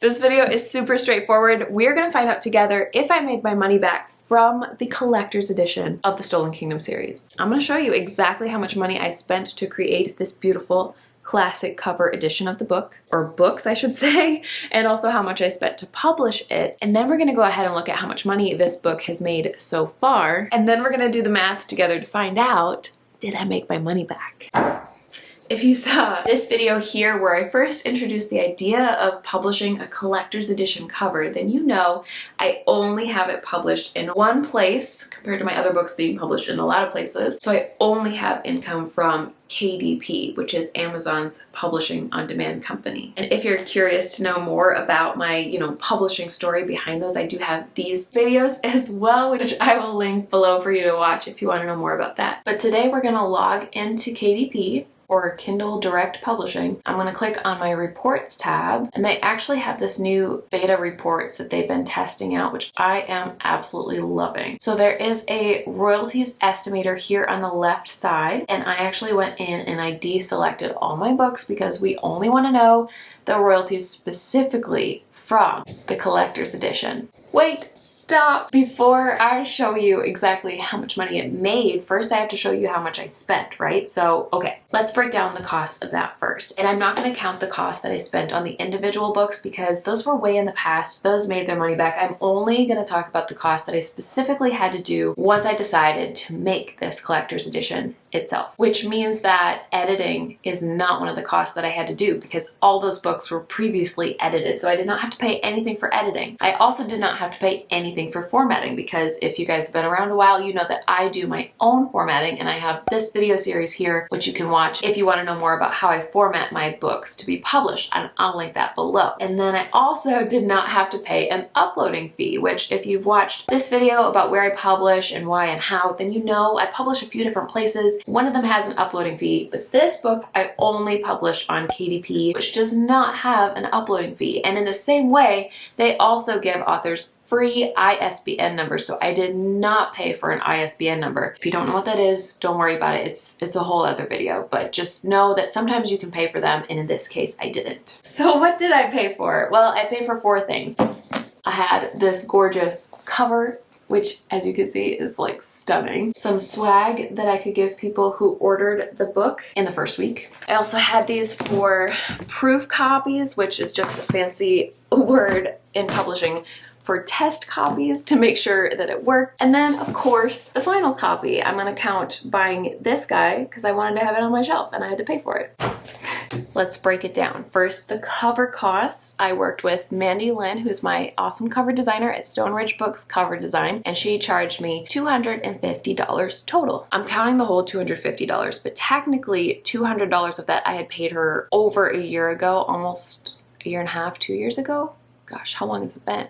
This video is super straightforward. We're gonna find out together if I made my money back from the collector's edition of the Stolen Kingdom series. I'm gonna show you exactly how much money I spent to create this beautiful classic cover edition of the book, or books I should say, and also how much I spent to publish it. And then we're gonna go ahead and look at how much money this book has made so far, and then we're gonna do the math together to find out, did I make my money back? If you saw this video here where I first introduced the idea of publishing a collector's edition cover, then you know I only have it published in one place compared to my other books being published in a lot of places. So I only have income from KDP, which is Amazon's publishing on demand company. And if you're curious to know more about my, publishing story behind those, I do have these videos as well, which I will link below for you to watch if you want to know more about that. But today we're going to log into KDP, or Kindle Direct Publishing. I'm gonna click on my reports tab, and they actually have this new beta reports that they've been testing out, which I am absolutely loving. So there is a royalties estimator here on the left side, and I actually went in and I deselected all my books because we only wanna know the royalties specifically from the collector's edition. Wait, stop! Before I show you exactly how much money it made, first I have to show you how much I spent, right? So, okay, let's break down the cost of that first. And I'm not gonna count the cost that I spent on the individual books because those were way in the past. Those made their money back. I'm only gonna talk about the cost that I specifically had to do once I decided to make this collector's edition itself, which means that editing is not one of the costs that I had to do because all those books were previously edited, so I did not have to pay anything for editing. I also did not have to pay anything for formatting because if you guys have been around a while, you know that I do my own formatting, and I have this video series here which you can watch if you want to know more about how I format my books to be published, and I'll link that below. And then I also did not have to pay an uploading fee, which if you've watched this video about where I publish and why and how, then you know I publish a few different places. One of them has an uploading fee, but this book I only published on KDP, which does not have an uploading fee. And in the same way, they also give authors free ISBN numbers, so I did not pay for an ISBN number. If you don't know what that is, don't worry about it. It's a whole other video, but just know that sometimes you can pay for them, and in this case, I didn't. So what did I pay for? Well, I paid for 4 things. I had this gorgeous cover, which as you can see is like stunning. Some swag that I could give people who ordered the book in the first week. I also had these for proof copies, which is just a fancy word in publishing for test copies to make sure that it worked. And then of course, the final copy. I'm gonna count buying this guy because I wanted to have it on my shelf and I had to pay for it. Let's break it down. First, the cover costs. I worked with Mandy Lynn, who's my awesome cover designer at Stone Ridge Books Cover Design, and she charged me $250 total. I'm counting the whole $250, but technically $200 of that I had paid her over a year ago, almost a year and a half, 2 years ago. Gosh, how long has it been?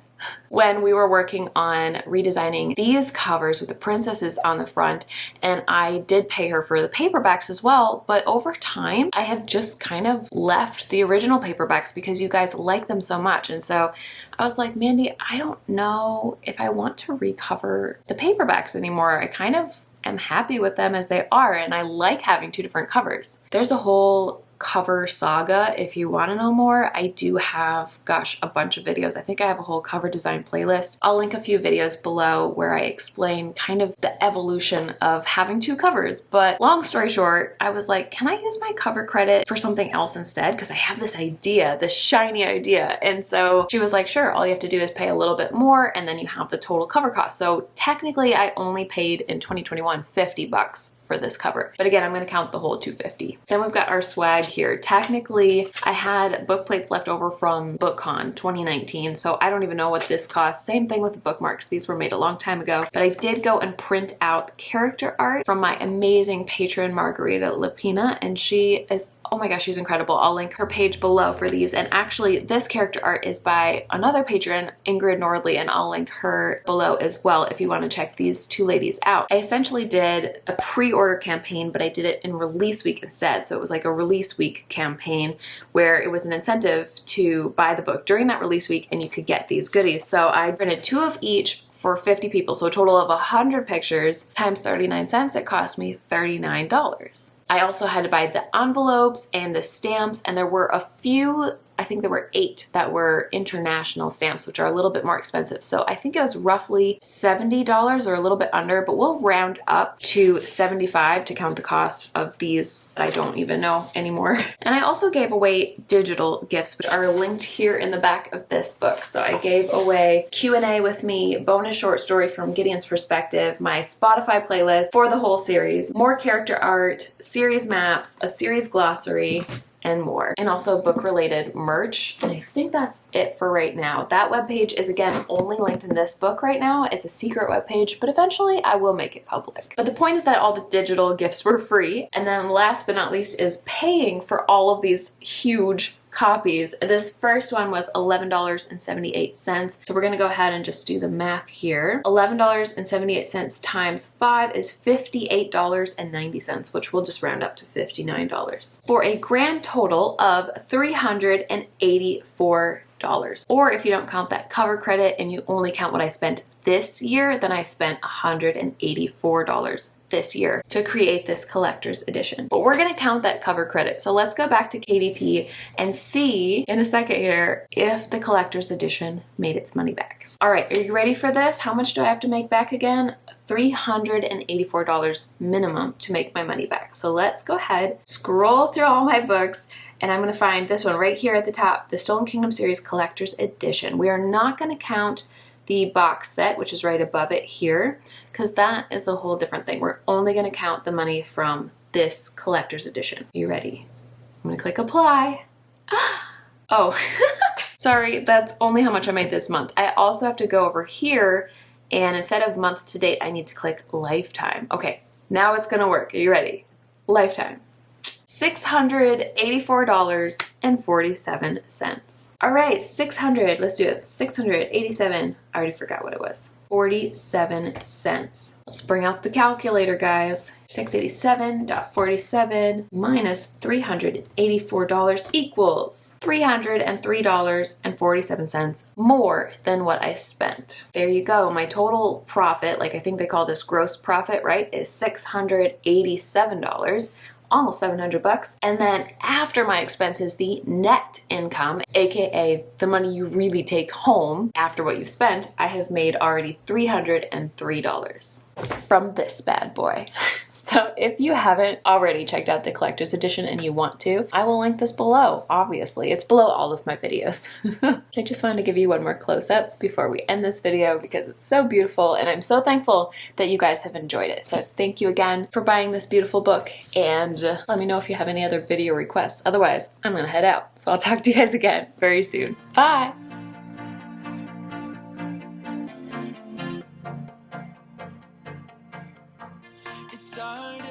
When we were working on redesigning these covers with the princesses on the front, and I did pay her for the paperbacks as well, but over time I have just kind of left the original paperbacks because you guys like them so much. And so I was like, Mandy, I don't know if I want to recover the paperbacks anymore. I kind of am happy with them as they are, and I like having 2 different covers. There's a whole cover saga. If you want to know more, I do have, gosh, a bunch of videos. I think I have a whole cover design playlist. I'll link a few videos below where I explain kind of the evolution of having 2 covers. But long story short, I was like, can I use my cover credit for something else instead? Because I have this idea, this shiny idea. And so she was like, sure, all you have to do is pay a little bit more and then you have the total cover cost. So technically I only paid in 2021 $50 for this cover. But again, I'm gonna count the whole $250. Then we've got our swag here. Technically, I had book plates left over from BookCon 2019, so I don't even know what this cost. Same thing with the bookmarks. These were made a long time ago, but I did go and print out character art from my amazing patron, Margarita Lapina, and she is, oh my gosh, she's incredible. I'll link her page below for these. And actually, this character art is by another patron, Ingrid Nordley, and I'll link her below as well if you want to check these 2 ladies out. I essentially did a pre-order campaign, but I did it in release week instead. So it was like a release week campaign where it was an incentive to buy the book during that release week and you could get these goodies. So I printed 2 of each for 50 people. So a total of 100 pictures times 39 cents. It cost me $39. I also had to buy the envelopes and the stamps, and there were a few I think there were 8 that were international stamps, which are a little bit more expensive. So I think it was roughly $70 or a little bit under, but we'll round up to 75 to count the cost of these that I don't even know anymore. And I also gave away digital gifts, which are linked here in the back of this book. So I gave away Q&A with me, bonus short story from Gideon's perspective, my Spotify playlist for the whole series, more character art, series maps, a series glossary, and more. And also book-related merch. And I think that's it for right now. That webpage is, again, only linked in this book right now. It's a secret webpage, but eventually I will make it public. But the point is that all the digital gifts were free. And then last but not least is paying for all of these huge copies. This first one was $11.78. So we're gonna go ahead and just do the math here. $11.78 times 5 is $58.90, which we'll just round up to $59 for a grand total of $384. Or if you don't count that cover credit and you only count what I spent this year, then I spent $184 this year to create this collector's edition. But we're gonna count that cover credit. So let's go back to KDP and see in a second here if the collector's edition made its money back. All right, are you ready for this? How much do I have to make back again? $384 minimum to make my money back. So let's go ahead, scroll through all my books, and I'm gonna find this one right here at the top, the Stolen Kingdom series collector's edition. We are not gonna count the box set, which is right above it here, because that is a whole different thing. We're only gonna count the money from this collector's edition. You ready? I'm gonna click apply. Oh, sorry, that's only how much I made this month. I also have to go over here, and instead of month to date, I need to click lifetime. Okay, now it's gonna work. Are you ready? Lifetime. $684.47. All right, 600, let's do it. 687, I already forgot what it was. 47 cents. Let's bring out the calculator, guys. 687.47 minus $384 equals $303.47 more than what I spent. There you go. My total profit, like I think they call this gross profit, right, is $687. Almost 700 bucks. And then after my expenses, the net income, aka the money you really take home after what you've spent, I have made already $303 from this bad boy. So if you haven't already checked out the collector's edition and you want to, I will link this below. Obviously, it's below all of my videos. I just wanted to give you one more close-up before we end this video because it's so beautiful and I'm so thankful that you guys have enjoyed it. So thank you again for buying this beautiful book, and let me know if you have any other video requests. Otherwise, I'm gonna head out. So I'll talk to you guys again very soon. Bye! It started